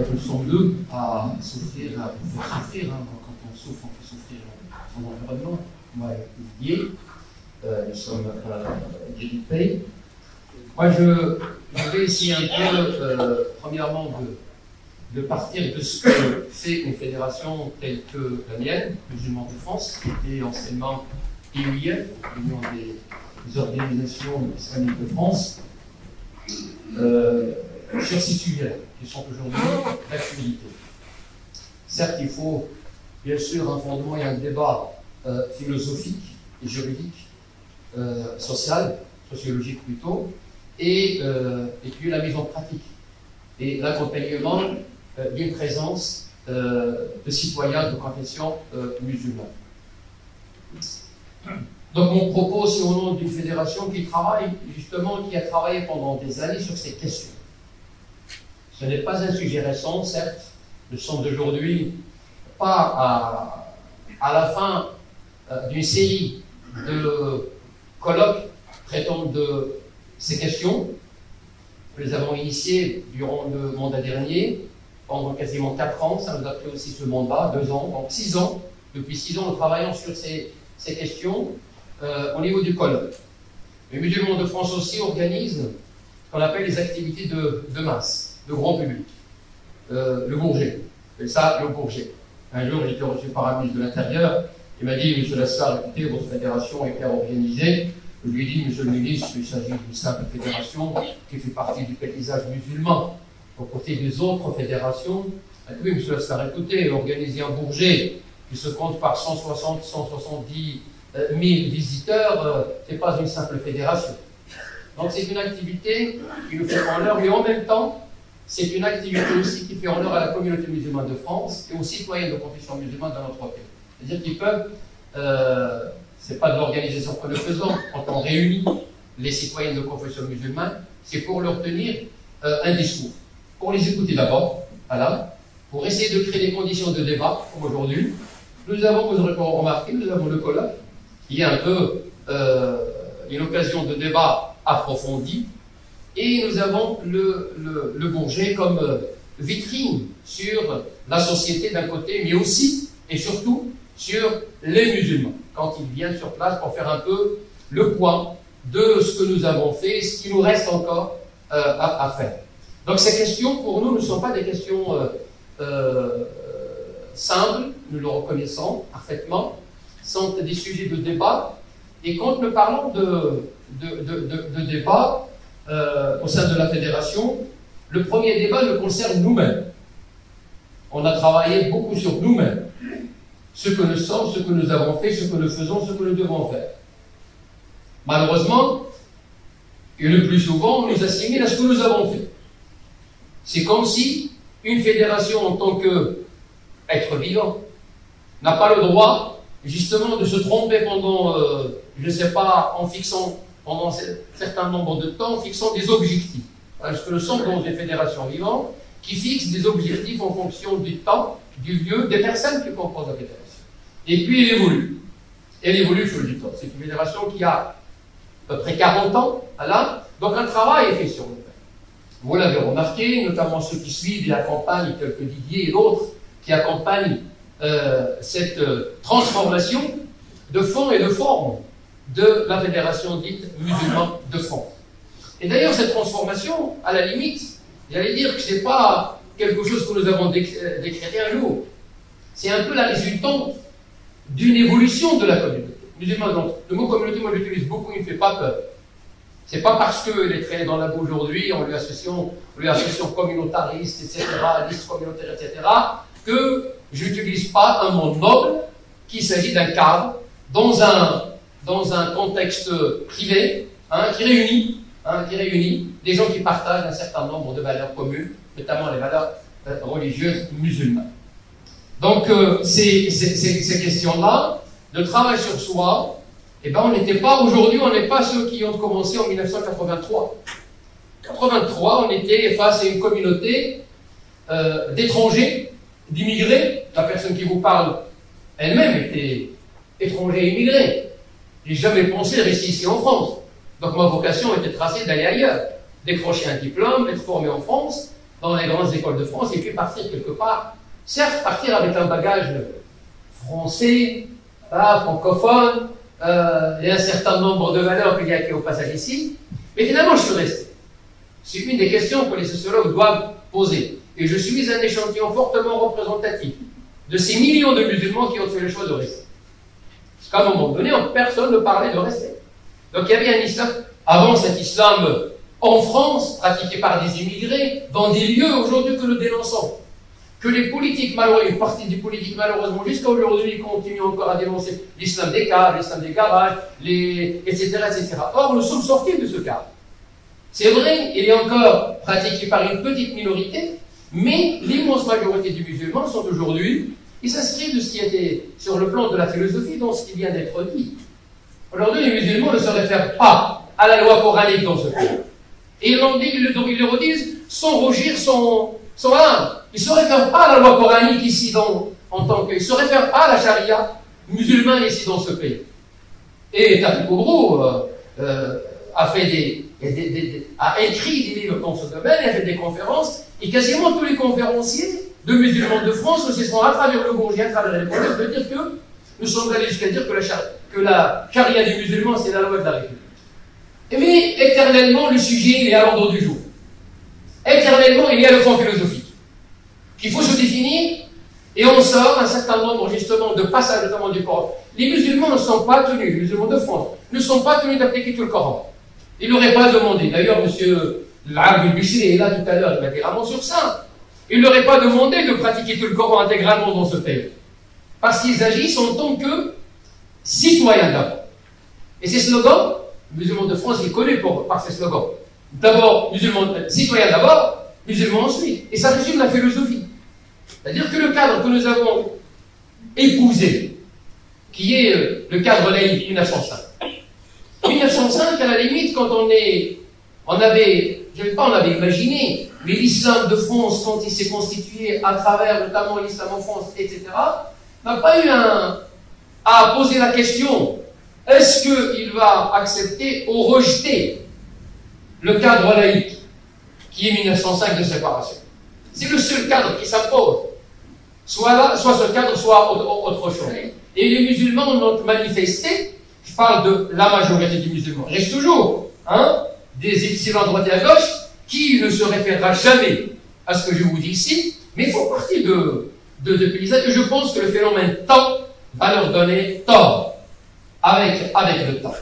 [SPEAKER 8] Nous sommes deux à souffrir, à vous faire souffrir. Quand on souffre, on fait souffrir son environnement. Moi, Didier, nous sommes Didier. Moi, je vais essayer un peu, premièrement, de partir de ce que fait une fédération telle que la mienne, Musulmans de France, qui était anciennement IUIF, l'Union des organisations islamiques de France, sur ces sujets qui sont aujourd'hui d'actualité. Certes, il faut bien sûr un fondement et un débat philosophique et juridique, social, sociologique plutôt, et puis la mise en pratique et l'accompagnement d'une présence de citoyens de confession musulmane. Donc mon propos, c'est au nom d'une fédération qui travaille justement, qui a travaillé pendant des années sur ces questions. Ce n'est pas un sujet récent, certes, nous sommes d'aujourd'hui pas à la fin d'une série de colloques traitant de ces questions. Nous les avons initiées durant le mandat dernier, pendant quasiment 4 ans, ça nous a pris aussi ce mandat, 2 ans, donc 6 ans. Depuis 6 ans, nous travaillons sur ces questions au niveau du colloque. Les musulmans de France aussi organisent ce qu'on appelle les activités de masse, de grand public. Le Bourget, et ça, le Bourget. Un jour, j'ai été reçu par un ministre de l'Intérieur, il m'a dit, monsieur Lassar, écoutez, votre fédération est bien organisée. Je lui ai dit, monsieur le ministre, il s'agit d'une simple fédération qui fait partie du paysage musulman. aux côtés des autres fédérations. Oui, monsieur Lassar, écoutez, organiser un Bourget qui se compte par 160, 170 000 visiteurs, c'est pas une simple fédération. Donc c'est une activité qui nous fait honneur, mais en même temps, c'est une activité aussi qui fait honneur à la communauté musulmane de France et aux citoyens de confession musulmane dans notre pays. C'est-à-dire qu'ils peuvent, c'est pas de l'organisation que nous faisons, quand on réunit les citoyens de confession musulmane, c'est pour leur tenir un discours. Pour les écouter d'abord, voilà, pour essayer de créer des conditions de débat, comme aujourd'hui. Nous avons, vous aurez remarqué, nous avons le colloque, qui est un peu une occasion de débat approfondi, et nous avons le Bourget comme vitrine sur la société d'un côté, mais aussi et surtout sur les musulmans, quand ils viennent sur place pour faire un peu le point de ce que nous avons fait, ce qui nous reste encore à faire. Donc ces questions, pour nous, ne sont pas des questions simples, nous le reconnaissons parfaitement, sont des sujets de débat, et quand nous parlons de débat au sein de la fédération, le premier débat nous concerne nous-mêmes. On a travaillé beaucoup sur nous-mêmes, ce que nous sommes, ce que nous avons fait, ce que nous faisons, ce que nous devons faire. Malheureusement, et le plus souvent, on nous assimile à ce que nous avons fait. C'est comme si une fédération en tant qu'être vivant n'a pas le droit justement de se tromper pendant, je ne sais pas, en fixant pendant un certain nombre de temps, en fixant des objectifs. Parce que nous sommes dans des fédérations vivantes qui fixent des objectifs en fonction du temps, du lieu, des personnes qui composent la fédération. Et puis elle évolue. Elle évolue au fil du temps. C'est une fédération qui a à peu près 40 ans, voilà. Donc un travail est fait sur nous. Vous l'avez remarqué, notamment ceux qui suivent et accompagnent, tels que Didier et d'autres, qui accompagnent cette transformation de fond et de forme de la fédération dite musulmane de France. Et d'ailleurs, cette transformation, à la limite, j'allais dire que ce n'est pas quelque chose que nous avons décrété un jour. C'est un peu la résultante d'une évolution de la communauté musulmane. Donc, le mot communauté, moi j'utilise beaucoup, il ne fait pas peur. C'est pas parce qu'elle est traînée dans la boue aujourd'hui, on lui associe communautariste, etc., liste communautaire, etc., que j'utilise pas un mot noble, qu'il s'agit d'un cadre, dans un contexte privé, qui réunit des gens qui partagent un certain nombre de valeurs communes, notamment les valeurs religieuses musulmanes. Donc, ces questions-là, de travail sur soi, eh ben, aujourd'hui, on n'est pas ceux qui ont commencé en 1983. En 1983, on était face à une communauté d'étrangers, d'immigrés. La personne qui vous parle elle-même était étrangère et immigrée. J'ai jamais pensé rester ici en France. Donc ma vocation était tracée d'aller ailleurs, décrocher un diplôme, être formé en France, dans les grandes écoles de France, et puis partir quelque part. Certes, partir avec un bagage français, francophone, et un certain nombre de valeurs qu'il y a au passage ici, mais finalement je suis resté. C'est une des questions que les sociologues doivent poser. Et je suis un échantillon fortement représentatif de ces millions de musulmans qui ont fait le choix de rester. Parce qu'à un moment donné, personne ne parlait de rester. Donc il y avait un islam, avant cet islam en France, pratiqué par des immigrés, dans des lieux aujourd'hui que nous dénonçons. Que les politiques, malheureusement, une partie des politiques, malheureusement, jusqu'à aujourd'hui, continuent encore à dénoncer l'islam des caves, l'islam des garages, etc., etc. Or, nous sommes sortis de ce cadre. C'est vrai, il est encore pratiqué par une petite minorité, mais l'immense majorité des musulmans sont aujourd'hui, ils s'inscrivent de ce qui était sur le plan de la philosophie, dans ce qui vient d'être dit. Aujourd'hui, les musulmans ne se réfèrent pas à la loi coranique dans ce pays. Et ils le redisent sans rougir, sans âme. Ils ne se réfèrent pas à la loi coranique ici, en tant que. Ils ne se réfèrent pas à la charia musulmane ici dans ce pays. Et Tariq Koudrou a écrit des livres dans ce domaine, il a fait des conférences, et quasiment tous les conférenciers de musulmans de France se sont à travers le Bourget, à travers les collèges, de dire que nous sommes allés jusqu'à dire que la charia des musulmans, c'est la loi de la République. Mais éternellement, le sujet il est à l'ordre du jour. Éternellement, il y a le fond philosophique qu'il faut se définir, et on sort un certain nombre justement de passages, notamment du Coran. Les musulmans ne sont pas tenus, les musulmans de France, ne sont pas tenus d'appliquer tout le Coran. Ils n'auraient pas demandé. D'ailleurs, monsieur l'Arab al-Bishri est là tout à l'heure, il va dire un mot sur ça. Il ne leur est pas demandé de pratiquer tout le Coran intégralement dans ce pays. Parce qu'ils agissent en tant que citoyens d'abord. Et ces slogans, les musulmans de France, ils connaissent par ces slogans. D'abord, citoyens d'abord, musulmans ensuite. Et ça résume la philosophie. C'est-à-dire que le cadre que nous avons épousé, qui est le cadre laïque 1905. 1905, à la limite, quand on avait imaginé, mais l'islam de France, quand il s'est constitué à travers notamment l'islam en France, etc., n'a pas eu à poser la question, est-ce qu'il va accepter ou rejeter le cadre laïque, qui est 1905 de séparation? C'est le seul cadre qui s'impose. Soit ce cadre, soit autre chose. Et les musulmans ont manifesté, je parle de la majorité des musulmans, il reste toujours des epsilons à droite et à gauche qui ne se référera jamais à ce que je vous dis ici, mais ils font partie de paysages. Et je pense que le phénomène temps va leur donner tort avec le temps.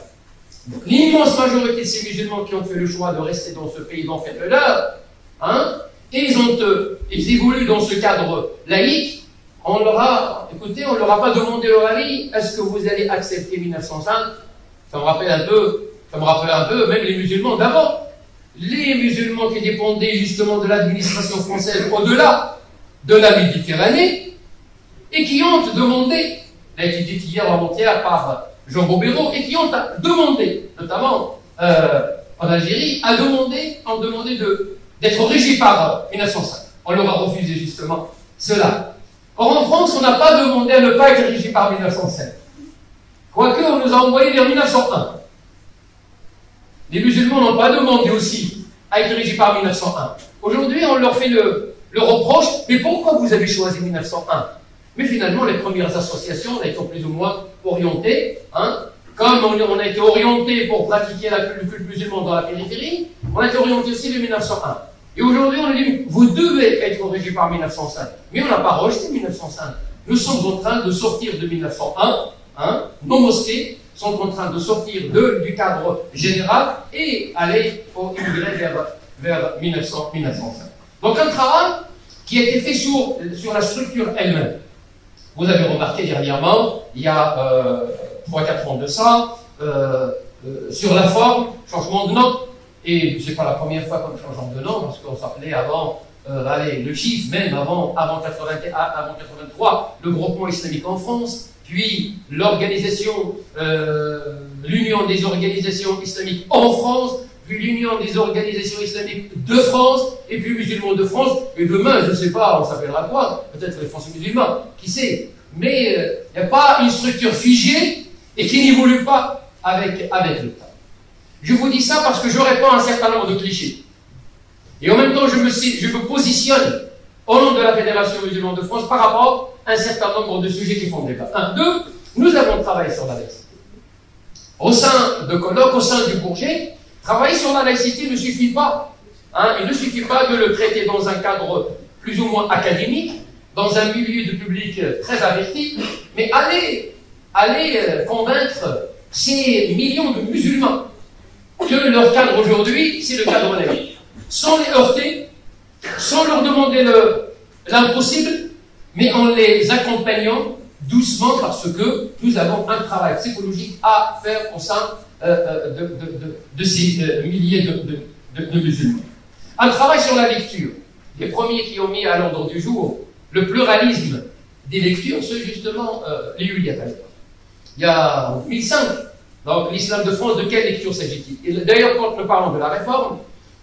[SPEAKER 8] L'immense majorité de ces musulmans qui ont fait le choix de rester dans ce pays d'en fait le leur, et ils évoluent dans ce cadre laïque. On leur a pas demandé leur avis, est-ce que vous allez accepter 1905? Ça me rappelle un peu même les musulmans d'avant. Les musulmans qui dépendaient justement de l'administration française au-delà de la Méditerranée, et qui ont demandé, ça a été dit hier ou avant-hier par Jean Bobéro, et qui ont demandé, notamment en Algérie, ont demandé d'être régis par 1905. On leur a refusé justement cela. Or en France, on n'a pas demandé à ne pas être régi par 1905. Quoique, on nous a envoyé vers 1901. Les musulmans n'ont pas demandé aussi à être régis par 1901. Aujourd'hui, on leur fait le reproche, mais pourquoi vous avez choisi 1901? Mais finalement, les premières associations étant plus ou moins orientées, comme on a été orienté pour pratiquer le culte musulman dans la périphérie, on a été orienté aussi vers 1901. Et aujourd'hui, on a dit, vous devez être régis par 1905. Mais on n'a pas rejeté 1905. Nous sommes en train de sortir de 1901, nos mosquées sont en train de sortir du cadre général et aller immigrer vers 1905. Donc un travail qui a été fait sur la structure elle-même. Vous avez remarqué dernièrement, il y a 3-4 ans de ça, sur la forme, changement de nom, et c'est pas la première fois qu'on change de nom, parce qu'on s'appelait avant, le chiffre même, avant 83, le groupement islamique en France, puis l'organisation, l'union des organisations islamiques en France, puis l'union des organisations islamiques de France, et puis musulmans de France, et demain, je ne sais pas, on s'appellera quoi, peut-être les Français musulmans, qui sait, mais il n'y a pas une structure figée et qui n'évolue pas avec le temps. Je vous dis ça parce que je réponds à un certain nombre de clichés. Et en même temps, je me positionne au nom de la Fédération musulmane de France par rapport à un certain nombre de sujets qui font débat. 1, 2, nous avons travaillé sur la laïcité. Au sein de colloques, au sein du Bourget, travailler sur la laïcité ne suffit pas. Il ne suffit pas de le traiter dans un cadre plus ou moins académique, dans un milieu de public très averti, mais aller convaincre ces millions de musulmans que leur cadre aujourd'hui, c'est le cadre laïque. Sans les heurter, sans leur demander l'impossible, mais en les accompagnant doucement parce que nous avons un travail psychologique à faire au sein de ces milliers de musulmans. Un travail sur la lecture. Les premiers qui ont mis à l'ordre du jour le pluralisme des lectures, c'est justement les Uliat. Il y a en 2005, donc l'islam de France, de quelle lecture s'agit-il? D'ailleurs, quand nous parlons de la réforme,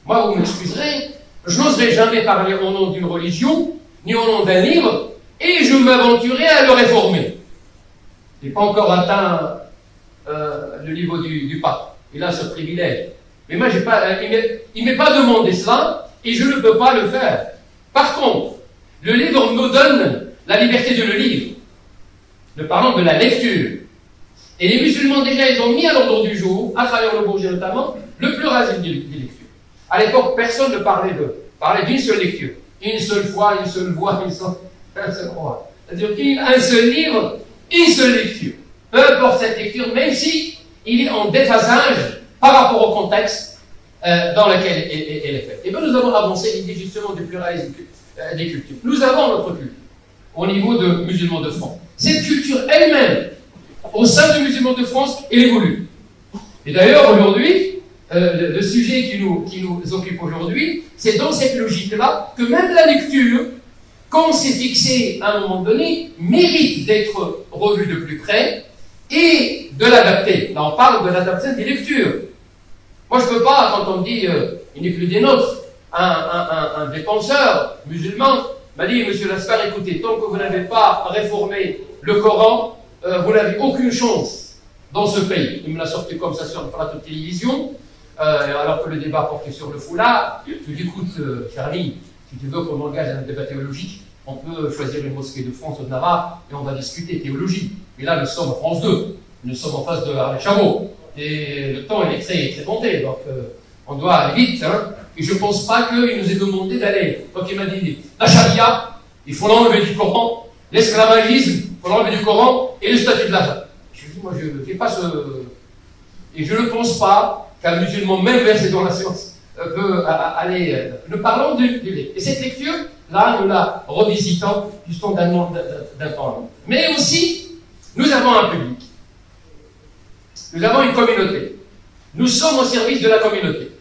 [SPEAKER 8] moi, vous m'excuserez, je n'oserais jamais parler au nom d'une religion, ni au nom d'un livre, et je m'aventurais à le réformer. Je n'ai pas encore atteint le niveau du pape. Il a ce privilège. Mais moi, il ne m'est pas demandé cela, et je ne peux pas le faire. Par contre, le livre me donne la liberté de le lire. Nous parlons de la lecture. Et les musulmans, déjà, ils ont mis à l'ordre du jour, à travers le Bourget notamment, le pluralisme des lectures. À l'époque, personne ne parlait d'une seule lecture. Une seule foi, une seule voix, un seul roi. C'est-à-dire qu'un seul livre, une seule lecture. Peu importe cette lecture, même si il est en déphasage par rapport au contexte dans laquelle elle est faite. Et bien nous avons avancé l'idée justement du pluralisme des cultures. Nous avons notre culture au niveau de musulmans de France. Cette culture elle-même, au sein des musulmans de France, elle évolue. Et d'ailleurs aujourd'hui, le sujet qui nous occupe aujourd'hui, c'est dans cette logique-là que même la lecture, quand on s'est fixé à un moment donné, mérite d'être revue de plus près et de l'adapter. Là, on parle de l'adaptation des lectures. Moi, je ne peux pas, quand on me dit il n'est plus des nôtres, un des penseurs musulmans m'a dit, monsieur Lascar, écoutez, tant que vous n'avez pas réformé le Coran, vous n'avez aucune chance dans ce pays. Il me l'a sorti comme ça sur le plateau de télévision, alors que le débat portait sur le foulard. Je lui dis, écoute, Charlie, si tu veux qu'on engage un débat théologique, on peut choisir une mosquée de France ou de Navarre et on va discuter théologie. Mais là, nous sommes en France 2. Nous sommes en face de Arlé Chameau. Et le temps, il est très compté. Donc, on doit aller vite. Hein. Et je ne pense pas qu'il nous ait demandé d'aller. Donc, il m'a dit, la charia, il faut l'enlever du Coran. L'esclavagisme, il faut l'enlever du Coran. Et le statut de la femme. Je lui dis, moi, je n'ai pas ce... Et je ne pense pas qu'un musulman, même versé dans la science, peut aller... Nous parlons du livre. Et cette lecture, là, nous la revisitons justement d'un temps à l'autre. Mais aussi, nous avons un public. Nous avons une communauté. Nous sommes au service de la communauté.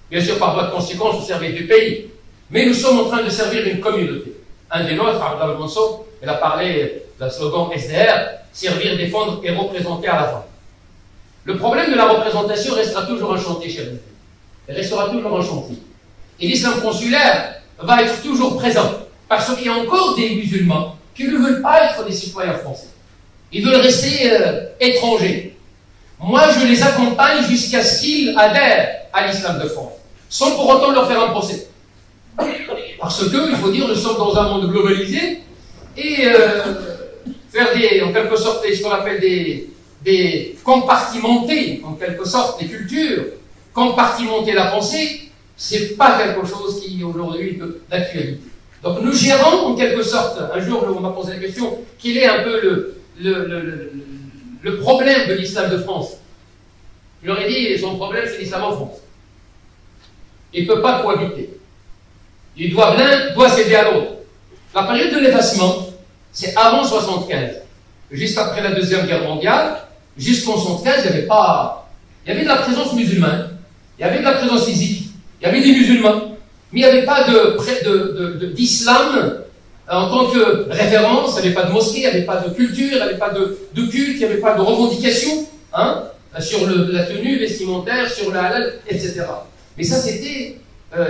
[SPEAKER 8] Bien sûr, par voie de conséquence, au service du pays. Mais nous sommes en train de servir une communauté. Un des nôtres, Abdel Mansour, il a parlé d'un slogan SDR, servir, défendre et représenter à la fin. Le problème de la représentation restera toujours un chantier chez nous. Il restera toujours un chantier. Et l'islam consulaire va être toujours présent. Parce qu'il y a encore des musulmans qui ne veulent pas être des citoyens français. Ils veulent rester étrangers. Moi, je les accompagne jusqu'à ce qu'ils adhèrent à l'islam de France, sans pour autant leur faire un procès. Parce que, il faut dire, nous sommes dans un monde globalisé, et faire en quelque sorte, ce qu'on appelle des compartimenter, en quelque sorte, des cultures, compartimenter la pensée, c'est pas quelque chose qui, aujourd'hui, est d'actualité. Donc, nous gérons, en quelque sorte, un jour, on m'a posé la question, quel est un peu le problème de l'islam de France. Je leur ai dit, son problème, c'est l'islam en France. Il ne peut pas cohabiter. L'un doit céder à l'autre. La période de l'effacement, c'est avant 1975. Juste après la Deuxième Guerre mondiale, jusqu'en 1975, il y avait de la présence musulmane, il y avait de la présence physique, il y avait des musulmans, mais il n'y avait pas d'islam en tant que référence, il n'y avait pas de mosquée, il n'y avait pas de culture, il n'y avait pas de culte, il n'y avait pas de revendication sur la tenue vestimentaire, sur la halal, etc. Mais ça, c'était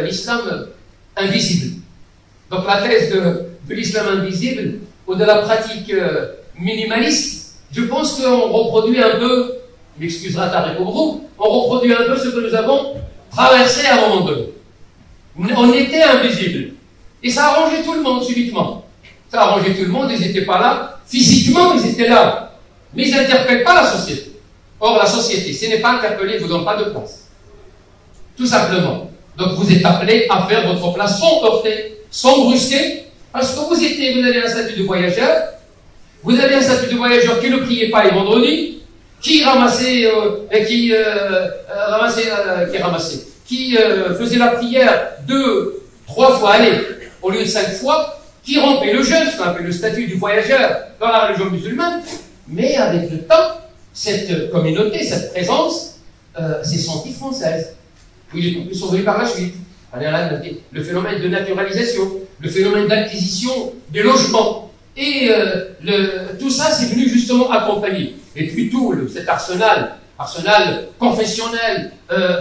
[SPEAKER 8] l'islam invisible. Donc la thèse de l'islam invisible, ou de la pratique minimaliste, je pense qu'on reproduit un peu, il m'excusera Tariq Oubrou, on reproduit un peu ce que nous avons traversé à un moment donné. On était invisible. Et ça a arrangé tout le monde subitement. Ça a arrangé tout le monde, ils n'étaient pas là. Physiquement, ils étaient là. Mais ils n'interpellent pas la société. Or, la société, si elle n'est pas interpellée, ne vous donne pas de place. Tout simplement. Donc, vous êtes appelés à faire votre place sans heurter, sans brusquer, parce que vous avez un statut de voyageur. Vous avez un statut de voyageur qui ne priait pas les vendredis, qui faisait la prière 2-3 fois aller au lieu de 5 fois, qui rompait le jeûne, ce qu'on appelle le statut du voyageur dans la religion musulmane, mais avec le temps, cette communauté, cette présence, s'est sentie française. Ils sont venus par la suite. Le phénomène de naturalisation, le phénomène d'acquisition des logements, et tout ça, c'est venu justement accompagner. Et puis tout cet arsenal confessionnel,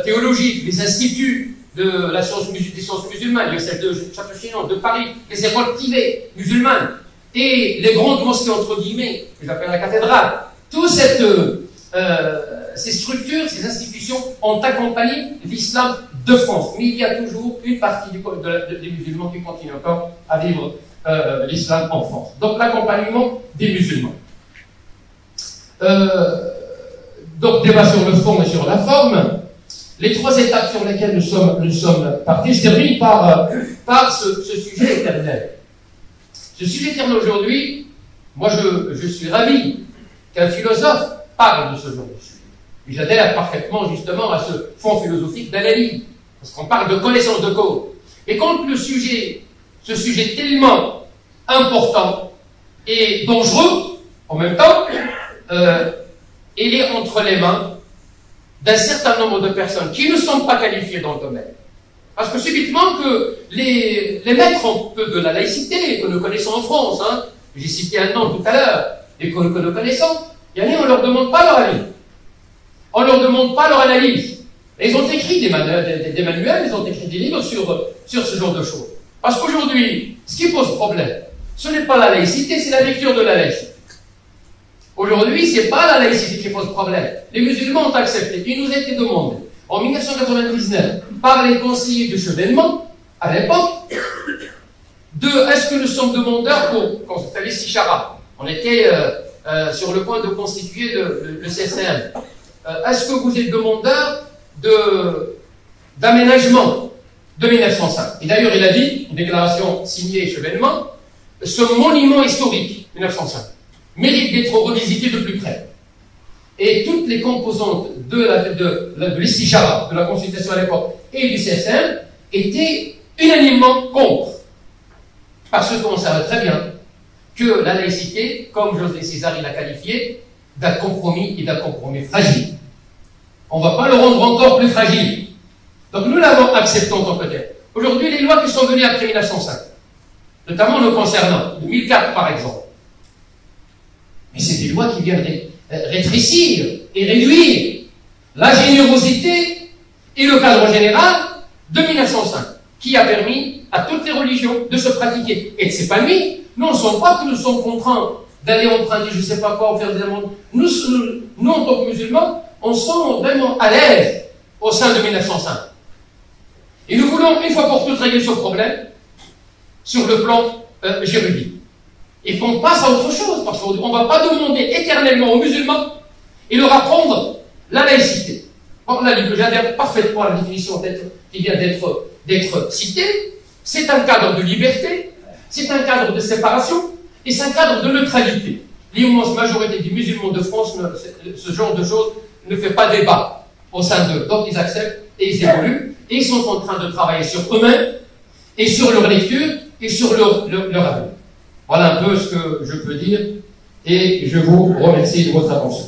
[SPEAKER 8] théologique, les instituts des sciences musulmanes, il y a celle de Château-Chinon, de Paris, les écoles privées musulmanes, et les grandes mosquées, entre guillemets, que j'appelle la cathédrale, toutes ces structures, ces institutions ont accompagné l'islam de France. Mais il y a toujours une partie des musulmans qui continuent encore à vivre l'islam en France. Donc l'accompagnement des musulmans. Donc débat sur le fond et sur la forme. Les 3 étapes sur lesquelles nous sommes partis, je termine par ce sujet éternel. Ce sujet éternel aujourd'hui, moi je suis ravi qu'un philosophe parle de ce genre de sujet. Et j'adhère parfaitement justement à ce fond philosophique d'analyse, parce qu'on parle de connaissance de cause. Et quand ce sujet tellement important et dangereux, en même temps, il est entre les mains d'un certain nombre de personnes qui ne sont pas qualifiées dans le domaine. Parce que subitement que les maîtres un peu de la laïcité, que nous connaissons en France, hein, j'ai cité un nom tout à l'heure, et que nous connaissons, il y en a, on ne leur demande pas leur avis. On ne leur demande pas leur analyse. Et ils ont écrit des manuels, ils ont écrit des livres sur ce genre de choses. Parce qu'aujourd'hui, ce qui pose problème, ce n'est pas la laïcité, c'est la lecture de la laïcité. Aujourd'hui, ce n'est pas la laïcité qui pose problème. Les musulmans ont accepté. Il nous a été demandé, en 1999, par les conseillers du chevènement, à l'époque, est-ce que nous sommes demandeurs quand c'était l'istichara, on était sur le point de constituer le CSM. Est-ce que vous êtes demandeur d'aménagement de 1905? Et d'ailleurs, il a dit, une déclaration signée chevènement, ce monument historique, 1905, mérite d'être revisité de plus près. Et toutes les composantes de l'istichara, de la consultation à l'époque, et du CSM, étaient unanimement contre. Parce qu'on savait très bien que la laïcité, comme José César l'a qualifié, d'un compromis et d'un compromis fragile. On ne va pas le rendre encore plus fragile. Donc nous l'avons accepté en tant que tel. Aujourd'hui, les lois qui sont venues après 1905, notamment nous concernant, 2004 par exemple, mais c'est des lois qui viennent rétrécir et réduire la générosité et le cadre général de 1905, qui a permis à toutes les religions de se pratiquer et de s'épanouir. Nous ne sommes pas que nous sommes contraints d'aller emprunter je ne sais pas quoi ou faire des amendes. Nous, en tant que musulmans, on sont vraiment à l'aise au sein de 1905. Et nous voulons, une fois pour toutes, régler ce problème sur le plan juridique. Et qu'on passe à autre chose, parce qu'on ne va pas demander éternellement aux musulmans et leur apprendre la laïcité. Or, là, j'adhère parfaitement à la définition qui vient d'être citée. C'est un cadre de liberté, c'est un cadre de séparation, et c'est un cadre de neutralité. L'immense majorité des musulmans de France, ce genre de choses ne fait pas débat au sein d'eux. Donc ils acceptent et ils évoluent, et ils sont en train de travailler sur eux-mêmes, et sur leur lecture, et sur leur avenir. Voilà un peu ce que je peux dire, et je vous remercie de votre attention.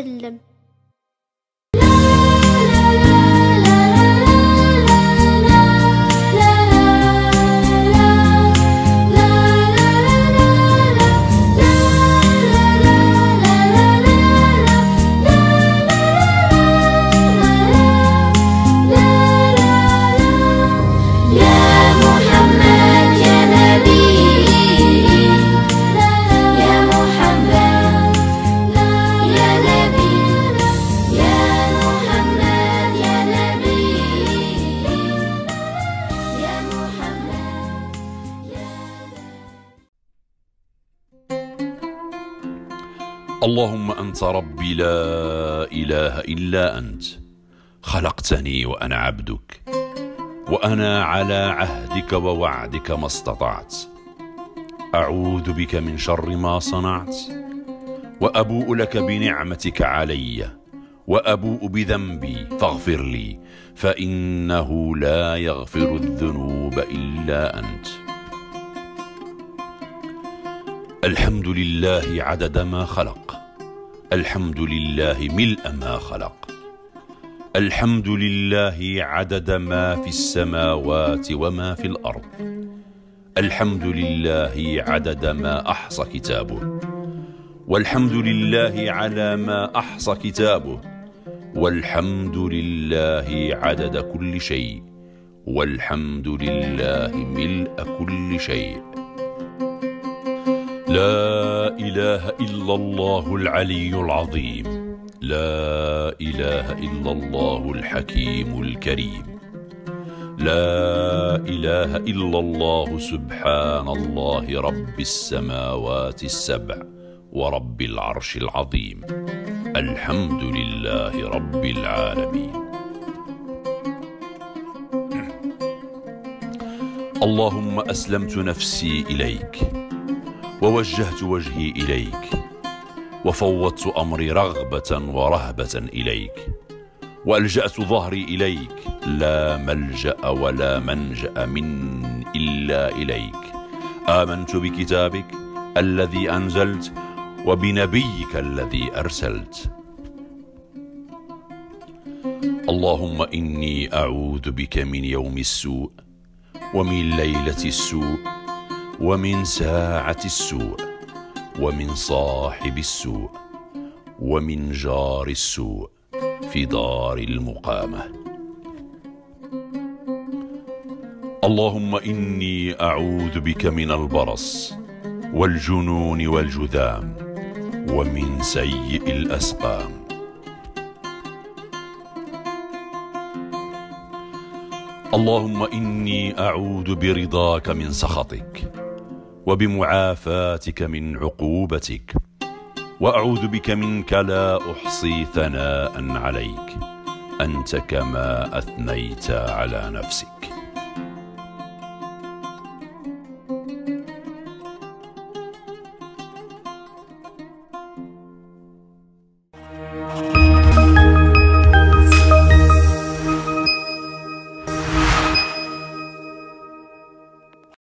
[SPEAKER 9] وسلم.
[SPEAKER 10] اللهم أنت ربي لا إله إلا أنت، خلقتني وأنا عبدك، وأنا على عهدك ووعدك ما استطعت. أعوذ بك من شر ما صنعت، وأبوء لك بنعمتك علي، وأبوء بذنبي فاغفر لي، فإنه لا يغفر الذنوب إلا أنت. الحمد لله عدد ما خلق، الحمد لله ملء ما خلق، الحمد لله عدد ما في السماوات وما في الأرض، الحمد لله عدد ما أحصى كتابه، والحمد لله على ما أحصى كتابه، والحمد لله عدد كل شيء، والحمد لله ملء كل شيء. لا إله إلا الله العلي العظيم، لا إله إلا الله الحكيم الكريم، لا إله إلا الله سبحان الله رب السماوات السبع ورب العرش العظيم. الحمد لله رب العالمين. اللهم أسلمت نفسي إليك، ووجهت وجهي إليك، وفوضت أمري رغبة ورهبة إليك، وألجأت ظهري إليك، لا ملجأ ولا منجأ من إلا إليك. آمنت بكتابك الذي أنزلت، وبنبيك الذي أرسلت. اللهم إني أعوذ بك من يوم السوء، ومن ليلة السوء، ومن ساعة السوء، ومن صاحب السوء، ومن جار السوء في دار المقامة. اللهم إني أعوذ بك من البرص والجنون والجذام، ومن سيء الأسقام. اللهم إني أعوذ برضاك من سخطك، وبمعافاتك من عقوبتك، وأعوذ بك منك لا أحصي ثناء عليك، أنت كما أثنيت على نفسك.